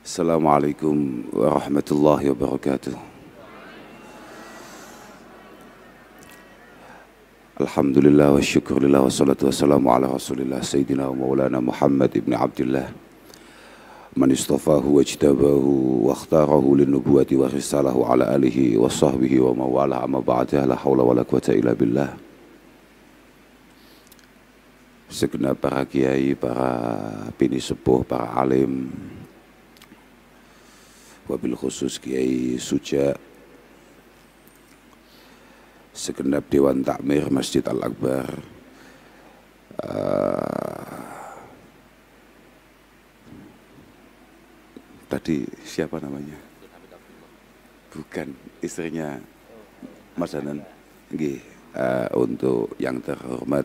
Assalamualaikum warahmatullahi wabarakatuh. Alhamdulillah wa syukurillah wassalatu wassalamu ala rasulillah Sayyidina wa maulana Muhammad ibn Abdullah man istafahu wa jtabahu wa akhtarahu linnubuwati wa risalahu ala alihi wa sahbihi wa mawala amma ba'da la hawla wa la quwata illa billah. Segenap para kiai, para bini sepuh, para alim, wabil khusus Kiai Suja, segenap Dewan Takmir Masjid Al-Akbar, tadi siapa namanya? Bukan, istrinya Mas Hanan. Untuk yang terhormat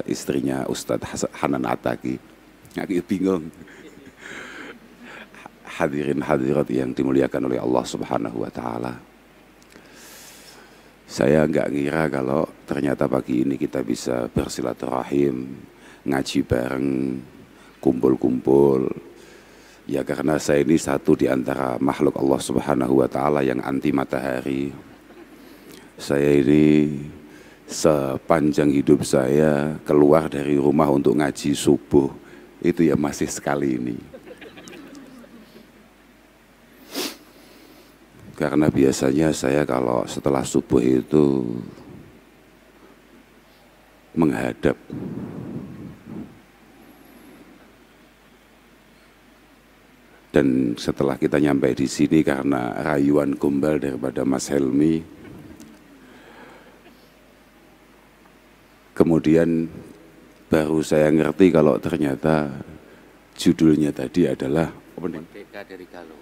istrinya Ustadz Hanan Ataki. Aku bingung. Hadirin hadirat yang dimuliakan oleh Allah Subhanahu wa Ta'ala. Saya nggak ngira kalau ternyata pagi ini kita bisa bersilaturahim, ngaji bareng, kumpul-kumpul. Ya karena saya ini satu di antara makhluk Allah Subhanahu wa Ta'ala yang anti matahari. Saya ini sepanjang hidup saya keluar dari rumah untuk ngaji subuh itu ya masih sekali ini. Karena biasanya saya kalau setelah subuh itu menghadap. Dan setelah kita nyampe di sini karena rayuan gombal daripada Mas Helmi, kemudian baru saya ngerti kalau ternyata judulnya tadi adalah Merdeka dari Galau.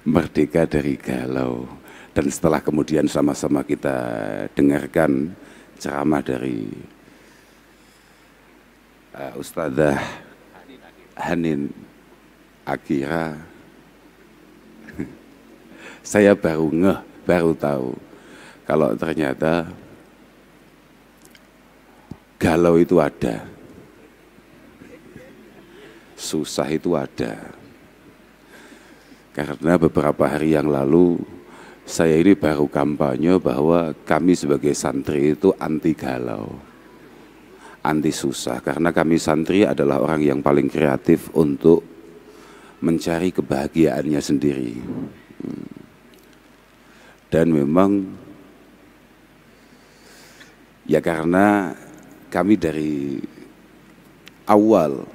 Merdeka dari Galau. Dan setelah kemudian sama-sama kita dengarkan ceramah dari Ustadzah Hanin Akira, saya baru tahu kalau ternyata galau itu ada, susah itu ada. Karena beberapa hari yang lalu saya ini baru kampanye bahwa kami sebagai santri itu anti galau, anti susah. Karena kami santri adalah orang yang paling kreatif untuk mencari kebahagiaannya sendiri. Dan memang ya karena kami dari awal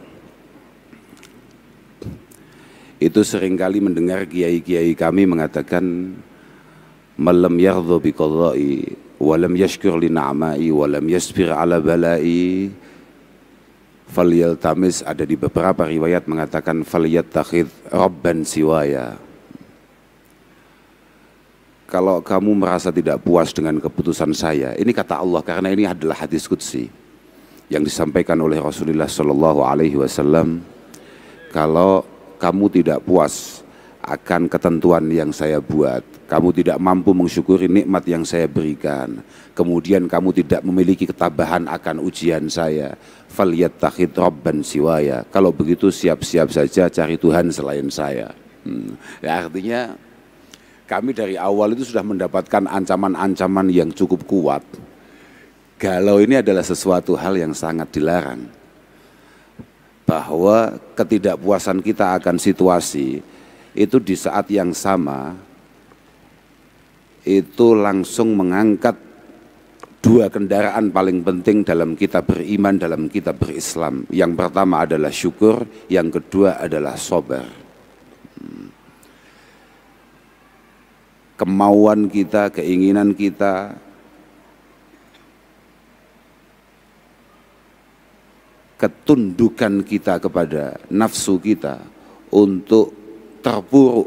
itu seringkali mendengar kiai-kiai kami mengatakan malam yardhu bi qadai wa lam yashkur li na'mai wa lam yasbir ala balai falyaltamis, ada di beberapa riwayat mengatakan falyattakhidh rabban siwaya. Kalau kamu merasa tidak puas dengan keputusan saya, ini kata Allah karena ini adalah hadis qudsi yang disampaikan oleh Rasulullah sallallahu alaihi wasallam, kalau kamu tidak puas akan ketentuan yang saya buat, kamu tidak mampu mensyukuri nikmat yang saya berikan, kemudian kamu tidak memiliki ketabahan akan ujian saya, falyattakhidh rabban siwaya. Kalau begitu siap-siap saja cari Tuhan selain saya. Ya, artinya kami dari awal itu sudah mendapatkan ancaman-ancaman yang cukup kuat. Galau ini adalah sesuatu hal yang sangat dilarang. Bahwa ketidakpuasan kita akan situasi itu di saat yang sama itu langsung mengangkat dua kendaraan paling penting dalam kita beriman, dalam kita berislam. Yang pertama adalah syukur, yang kedua adalah sabar. Kemauan kita, keinginan kita ketundukan kita kepada nafsu kita untuk terpuruk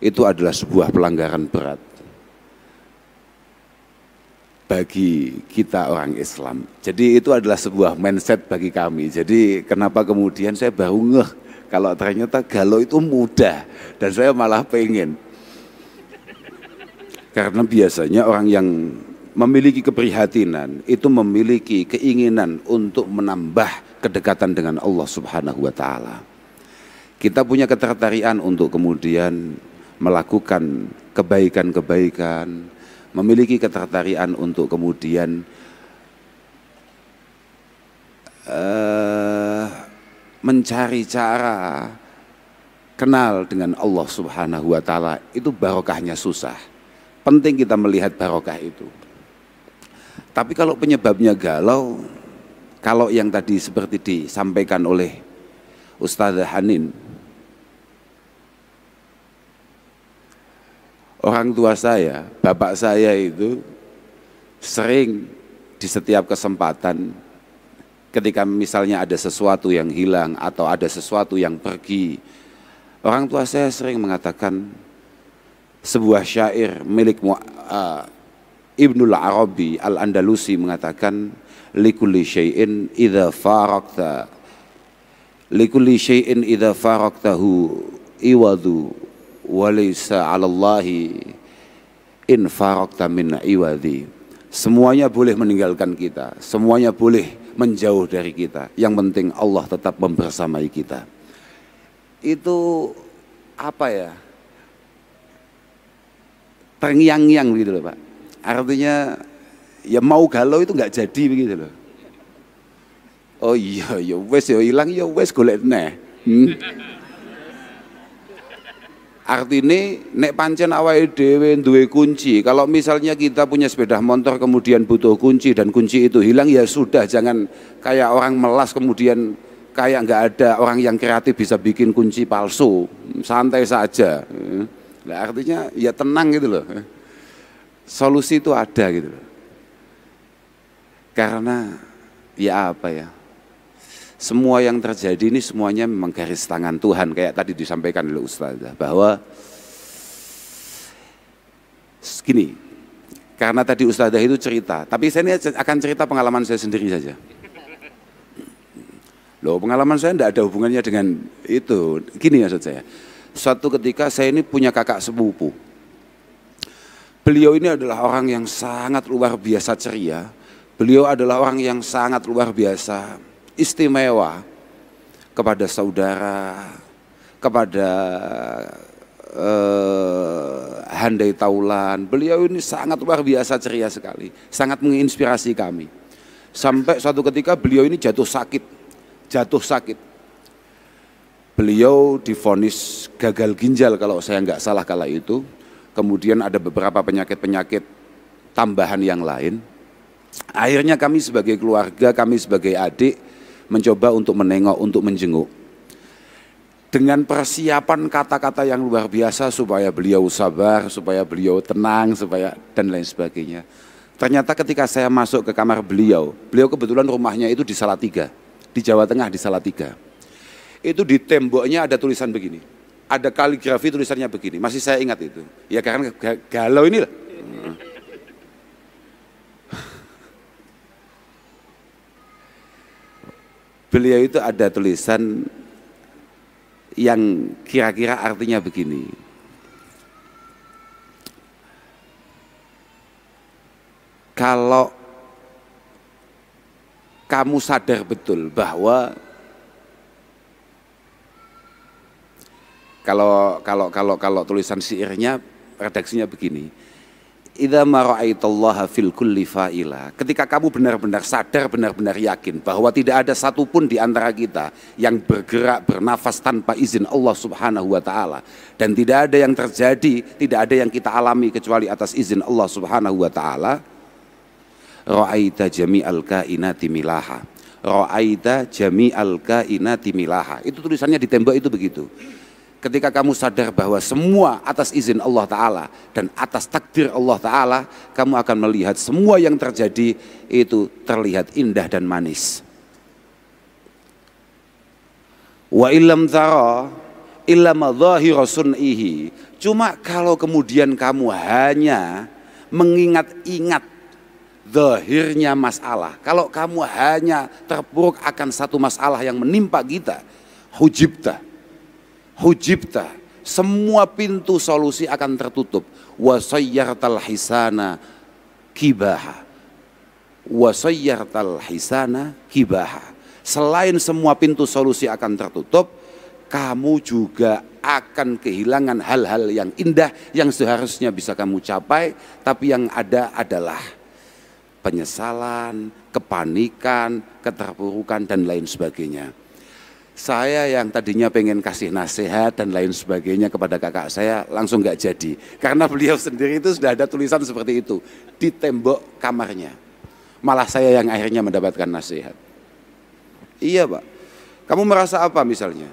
itu adalah sebuah pelanggaran berat bagi kita orang Islam. Jadi itu adalah sebuah mindset bagi kami. Jadi kenapa kemudian saya baru ngeh kalau ternyata galau itu mudah dan saya malah pengen. Karena biasanya orang yang memiliki keprihatinan, itu memiliki keinginan untuk menambah kedekatan dengan Allah Subhanahu wa Ta'ala. Kita punya ketertarikan untuk kemudian melakukan kebaikan-kebaikan, memiliki ketertarikan untuk kemudian mencari cara kenal dengan Allah Subhanahu wa Ta'ala. Itu barokahnya susah. Penting kita melihat barokah itu. Tapi kalau penyebabnya galau, kalau yang tadi seperti disampaikan oleh Ustazah Hanin, orang tua saya, bapak saya itu sering di setiap kesempatan ketika misalnya ada sesuatu yang hilang atau ada sesuatu yang pergi, orang tua saya sering mengatakan sebuah syair milik Ibnul Arabi Al-Andalusi mengatakan likulli syai'in idza faraqta likulli syai'in idza faraqtahu iwadu walaysa 'alallahi in faraqta min iwadi. Semuanya boleh meninggalkan kita, semuanya boleh menjauh dari kita, yang penting Allah tetap membersamai kita. Itu apa ya, terngiang-ngiang gitu loh Pak. Artinya ya mau galau itu nggak jadi begitu loh. Oh iya ya wes ya hilang ya wes golek neh. Artinya nek pancen awake dhewe duwe kunci, kalau misalnya kita punya sepeda motor kemudian butuh kunci dan kunci itu hilang, ya sudah, jangan kayak orang melas kemudian kayak nggak ada. Orang yang kreatif bisa bikin kunci palsu, santai saja. Nah, artinya ya tenang gitu loh. Solusi itu ada gitu loh. Karena ya apa ya, semua yang terjadi ini semuanya memang garis tangan Tuhan. Kayak tadi disampaikan oleh Ustazah bahwa gini, karena tadi Ustazah itu cerita, tapi saya ini akan cerita pengalaman saya sendiri saja. Loh, pengalaman saya tidak ada hubungannya dengan itu. Gini maksud saya, suatu ketika saya ini punya kakak sepupu. Beliau ini adalah orang yang sangat luar biasa ceria. Beliau adalah orang yang sangat luar biasa istimewa kepada saudara, kepada handai taulan. Beliau ini sangat luar biasa ceria sekali, sangat menginspirasi kami. Sampai suatu ketika beliau ini jatuh sakit. Beliau divonis gagal ginjal kalau saya nggak salah kala itu. Kemudian ada beberapa penyakit-penyakit tambahan yang lain. Akhirnya kami sebagai keluarga, kami sebagai adik mencoba untuk menengok, untuk menjenguk. Dengan persiapan kata-kata yang luar biasa supaya beliau sabar, supaya beliau tenang, supaya dan lain sebagainya. Ternyata ketika saya masuk ke kamar beliau kebetulan rumahnya itu di Salatiga, di Jawa Tengah, di Salatiga. Itu di temboknya ada tulisan begini, ada kaligrafi tulisannya begini, masih saya ingat itu. Ya karena galau inilah. Beliau itu ada tulisan yang kira-kira artinya begini. Kalau kamu sadar betul bahwa kalau tulisan syairnya redaksinya begini. Idza ma ra'aitallaha fil kulli fa'ila. Ketika kamu benar-benar sadar, benar-benar yakin bahwa tidak ada satupun di antara kita yang bergerak, bernafas tanpa izin Allah Subhanahu wa Ta'ala, dan tidak ada yang terjadi, tidak ada yang kita alami kecuali atas izin Allah Subhanahu wa Ta'ala. Ra'aita jami'al kainati milaha. Ra'aita jami'al kainati milaha. Itu tulisannya di tembok itu begitu. Ketika kamu sadar bahwa semua atas izin Allah Ta'ala dan atas takdir Allah Ta'ala, kamu akan melihat semua yang terjadi itu terlihat indah dan manis. Wa illam tara illa madhahira sun'ihi. Cuma kalau kemudian kamu hanya mengingat-ingat zahirnya masalah, kalau kamu hanya terpuruk akan satu masalah yang menimpa kita, hujibta, semua pintu solusi akan tertutup. Wasayyartal hisana kibaha. Wasayyartal hisana kibaha. Selain semua pintu solusi akan tertutup, kamu juga akan kehilangan hal-hal yang indah yang seharusnya bisa kamu capai, tapi yang ada adalah penyesalan, kepanikan, keterpurukan dan lain sebagainya. Saya yang tadinya pengen kasih nasihat dan lain sebagainya kepada kakak saya langsung nggak jadi, karena beliau sendiri itu sudah ada tulisan seperti itu di tembok kamarnya. Malah saya yang akhirnya mendapatkan nasihat. Iya Pak, kamu merasa apa misalnya?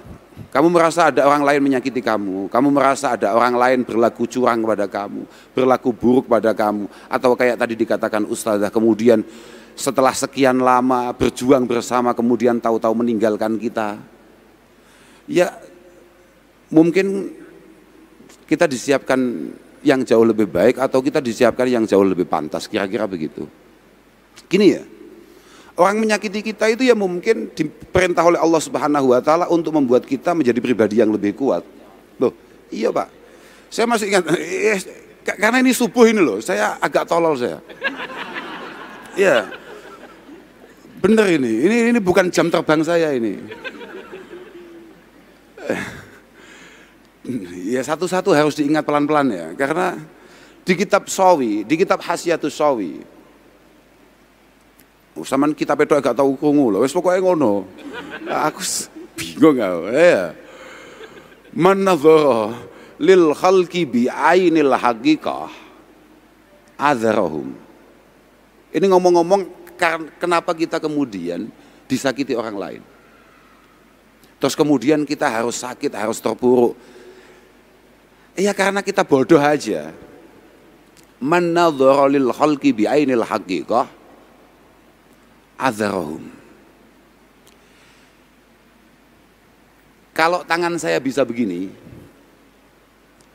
Kamu merasa ada orang lain menyakiti kamu, kamu merasa ada orang lain berlaku curang kepada kamu, berlaku buruk pada kamu, atau kayak tadi dikatakan Ustazah, kemudian setelah sekian lama berjuang bersama kemudian tahu-tahu meninggalkan kita. Ya mungkin kita disiapkan yang jauh lebih baik atau kita disiapkan yang jauh lebih pantas, kira-kira begitu. Gini ya, orang menyakiti kita itu ya mungkin diperintah oleh Allah Subhanahu wa Ta'ala untuk membuat kita menjadi pribadi yang lebih kuat. Loh, iya Pak. Saya masih ingat, karena ini subuh ini loh, saya agak tolol saya. Iya. Bener ini bukan jam terbang saya ini. Ya satu-satu harus diingat pelan-pelan ya, karena di kitab Sawi, di kitab Hasyiatus Sawi, saman kitab itu agak tahu krungu loh, wis pokoke ngono. Aku bingung ya. Man nadzara lil khalqi bi ainil haqiqah adzarahum. Ini ngomong-ngomong kenapa kita kemudian disakiti orang lain. Terus kemudian kita harus sakit, harus terpuruk. Ya karena kita bodoh aja. Man nadzara lil khalqi bi ainil haqiqah adzarahum. Kalau tangan saya bisa begini,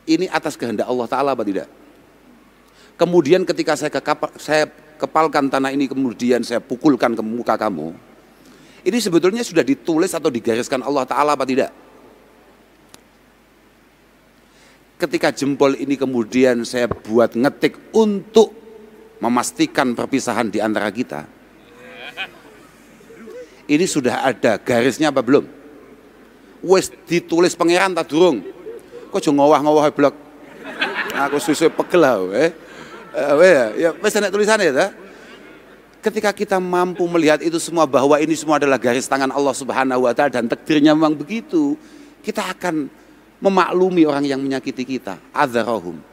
ini atas kehendak Allah Ta'ala apa tidak? Kemudian ketika saya kepalkan tanah ini, kemudian saya pukulkan ke muka kamu, ini sebetulnya sudah ditulis atau digariskan Allah Ta'ala apa tidak? Ketika jempol ini kemudian saya buat ngetik untuk memastikan perpisahan di antara kita, ini sudah ada garisnya apa belum? Wes ditulis pangeran tak durung? Kok jo ngowah-ngowah blok? Aku susu pegel ya wes ada tulisannya ya. Ketika kita mampu melihat itu semua, bahwa ini semua adalah garis tangan Allah Subhanahu wa Ta'ala dan takdirnya memang begitu, kita akan memaklumi orang yang menyakiti kita. Adzarahum.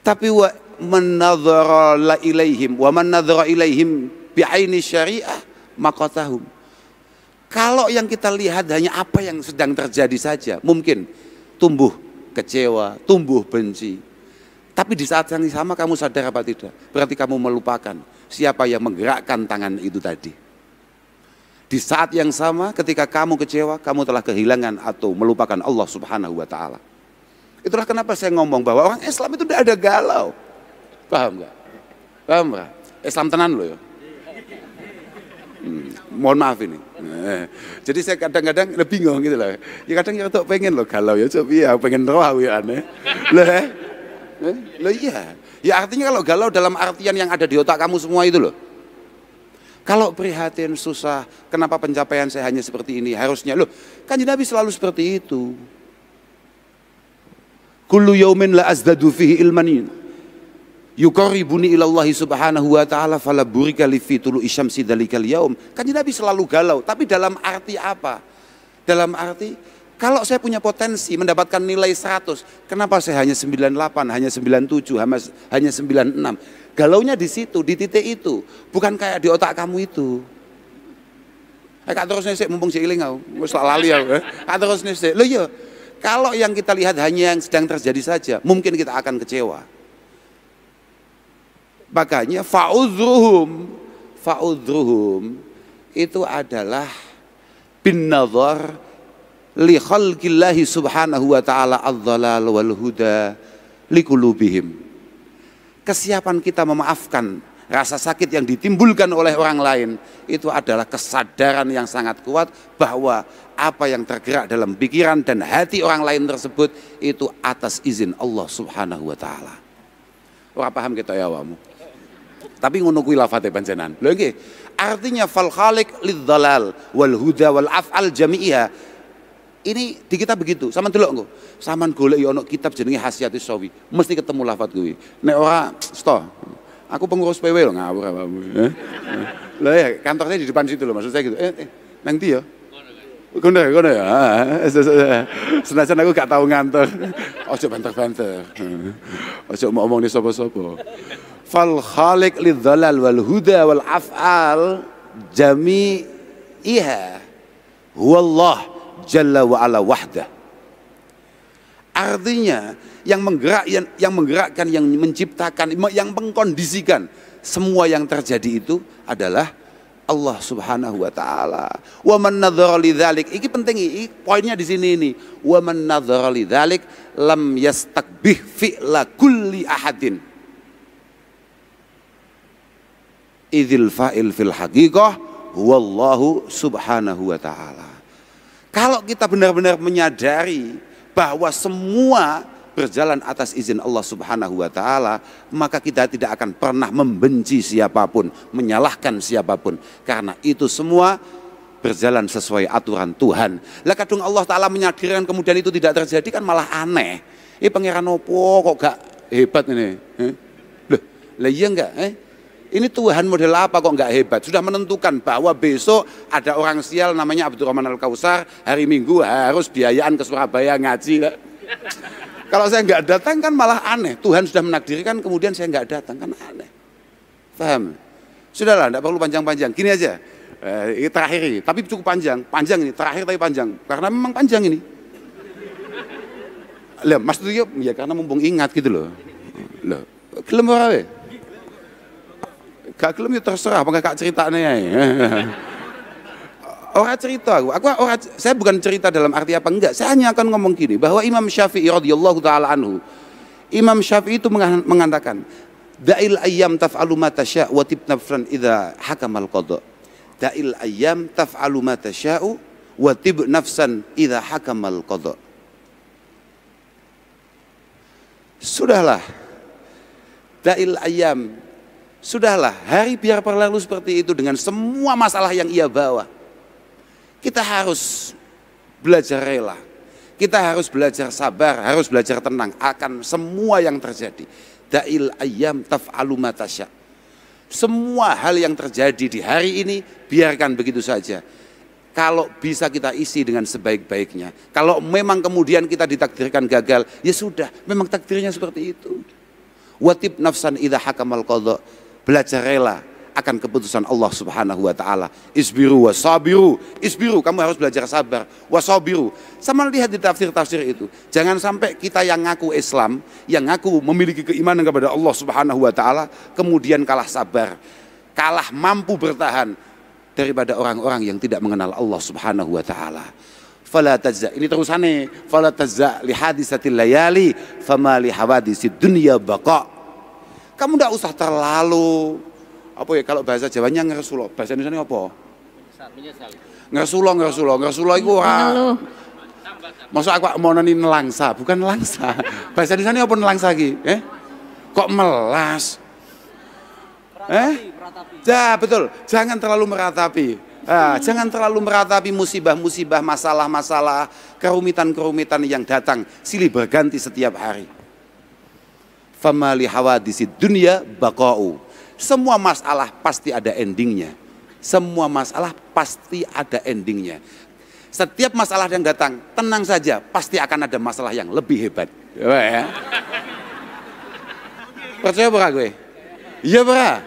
Tapi wa man nadzara ilaihim wa man nadzara ilaihim bi'aini syariah maqatahum. Kalau yang kita lihat hanya apa yang sedang terjadi saja, mungkin tumbuh kecewa, tumbuh benci. Tapi di saat yang sama kamu sadar apa tidak? Berarti kamu melupakan siapa yang menggerakkan tangan itu tadi. Di saat yang sama ketika kamu kecewa, kamu telah kehilangan atau melupakan Allah Subhanahu wa Ta'ala. Itulah kenapa saya ngomong bahwa orang Islam itu tidak ada galau. Paham nggak? Paham nggak? Islam tenan loh ya. Mohon maaf ini. Jadi saya kadang-kadang bingung gitu loh. Ya kadang ya pengen loh galau ya, coba ya pengen roh ya aneh. Loh iya. Ya artinya kalau galau dalam artian yang ada di otak kamu semua itu loh. Kalau prihatin, susah, kenapa pencapaian saya hanya seperti ini? Harusnya loh, kan Nabi selalu seperti itu. Kullu yaumin la azdadu fihi ilman yuqarribuni ilallahi subhanahu wa ta'ala fala burika li fi tulu'i syamsi dzalikal yaum. Kan Nabi selalu galau, tapi dalam arti apa? Dalam arti kalau saya punya potensi mendapatkan nilai 100, kenapa saya hanya 98, hanya 97, hanya 96? Galaunya di situ, di titik itu, bukan kayak di otak kamu itu. Kak terus nih mumpung seiling aku, wis lali aku. Kak terus nih, loh iya. Kalau yang kita lihat hanya yang sedang terjadi saja, mungkin kita akan kecewa. Makanya fa'udruhum itu adalah bin nazar li khalqillahi subhanahu wa ta'ala adh-dhalal wal huda liqulubihim. Kesiapan kita memaafkan rasa sakit yang ditimbulkan oleh orang lain itu adalah kesadaran yang sangat kuat bahwa apa yang tergerak dalam pikiran dan hati orang lain tersebut itu atas izin Allah Subhanahu wa Ta'ala. Ora paham kita ya awamu. Tapi ngono kuwi lafate panjenengan. Lho nggih, artinya fal khaliq lidzalal wal huda wal af'al jami'iha. Ini di kitab begitu, sama delok engko. Saman golek ya ono kitab jenenge Hasyiatus Sawi, mesti ketemu lafaz kuwi. Nek ora sto. Aku pengurus PW lho ngawur awakmu. Lah ya kantor saya di depan situ loh, maksud saya gitu. Nang ndi ya? Kono ya. Senajan aku gak tahu ngantor. Ojo banter-banter. Ojo mau omong nih sapa-sapa. Fal khaliq lidzalal wal huda wal af'al jami'iha huwallah jalla wa ala wahdah. Artinya yang menggerakkan, yang menciptakan, yang mengkondisikan semua yang terjadi itu adalah Allah Subhanahu wa taala. Wa man nadzara lidzalik, iki penting iki poinnya di sini ini. Wa man nadzara lidzalik lam yastakbih fi'la kulli ahadin. Idzil fa'il fil haqiqah huwallahu subhanahu wa taala. Kalau kita benar-benar menyadari bahwa semua berjalan atas izin Allah Subhanahu wa taala, maka kita tidak akan pernah membenci siapapun, menyalahkan siapapun, karena itu semua berjalan sesuai aturan Tuhan. Lah kadung Allah taala menyadari kemudian itu tidak terjadi kan malah aneh. Ini pangeran opo kok gak hebat ini? Loh, lah iya enggak? Ini Tuhan model apa kok nggak hebat? Sudah menentukan bahwa besok ada orang sial namanya Abdurrahman Al-Kausar, hari Minggu harus biayaan ke Surabaya ngaji. Kalau saya nggak datang kan malah aneh. Tuhan sudah menakdirkan kemudian saya nggak datang kan aneh. Paham? Sudahlah, nggak perlu panjang-panjang. Gini aja, ini terakhir ini, tapi cukup panjang ini, terakhir tapi panjang, karena memang panjang ini. Lah, maksudnya ya karena mumpung ingat gitu loh. Loh, gelem ora we? Gak gelem ya terserah, apa gak ceritanya ya. Orang cerita saya bukan cerita dalam arti apa enggak, saya hanya akan ngomong gini, bahwa Imam Syafi'i radhiyallahu taala anhu, Imam Syafi'i itu mengatakan, da'il ayyam taf'alu ma tasya' wa tib nafsan idza hakamal qada. Da'il ayyam taf'alu ma tasya'u wa tib nafsan idza hakamal qada. Sudahlah. Da'il ayyam, sudahlah, hari biar berlalu seperti itu dengan semua masalah yang ia bawa. Kita harus belajar rela, kita harus belajar sabar, harus belajar tenang akan semua yang terjadi. Da'il ayyam taf'alu ma tasya'. Semua hal yang terjadi di hari ini biarkan begitu saja. Kalau bisa kita isi dengan sebaik-baiknya. Kalau memang kemudian kita ditakdirkan gagal, ya sudah, memang takdirnya seperti itu. Watib nafsan idza hakamal qada. Belajar rela akan keputusan Allah Subhanahu wa taala. Isbiru wasabiru. Isbiru, kamu harus belajar sabar. Wasabiru. Sama lihat di tafsir-tafsir itu. Jangan sampai kita yang ngaku Islam, yang ngaku memiliki keimanan kepada Allah Subhanahu wa taala, kemudian kalah sabar, kalah mampu bertahan daripada orang-orang yang tidak mengenal Allah Subhanahu wa taala. Fala tajza, ini terusannya, fala tajza li hadisatil layali fama li hawadisid dunya baqa. Kamu tidak usah terlalu apa ya, kalau bahasa Jawanya ngeresulo, bahasa Indonesia apa? Ngeresulo itu ora. Maksud aku mau nani nelangsa, bukan nelangsa. Bahasa Indonesia apa nelangsa lagi? Kok melas? Ya betul, jangan terlalu meratapi. Jangan terlalu meratapi musibah-musibah, masalah-masalah, kerumitan-kerumitan yang datang silih berganti setiap hari. Fama li hawadisid dunya baqa'u. Semua masalah pasti ada endingnya. Semua masalah pasti ada endingnya. Setiap masalah yang datang, tenang saja, pasti akan ada masalah yang lebih hebat. Ya. Percaya berapa gue? Iya berapa?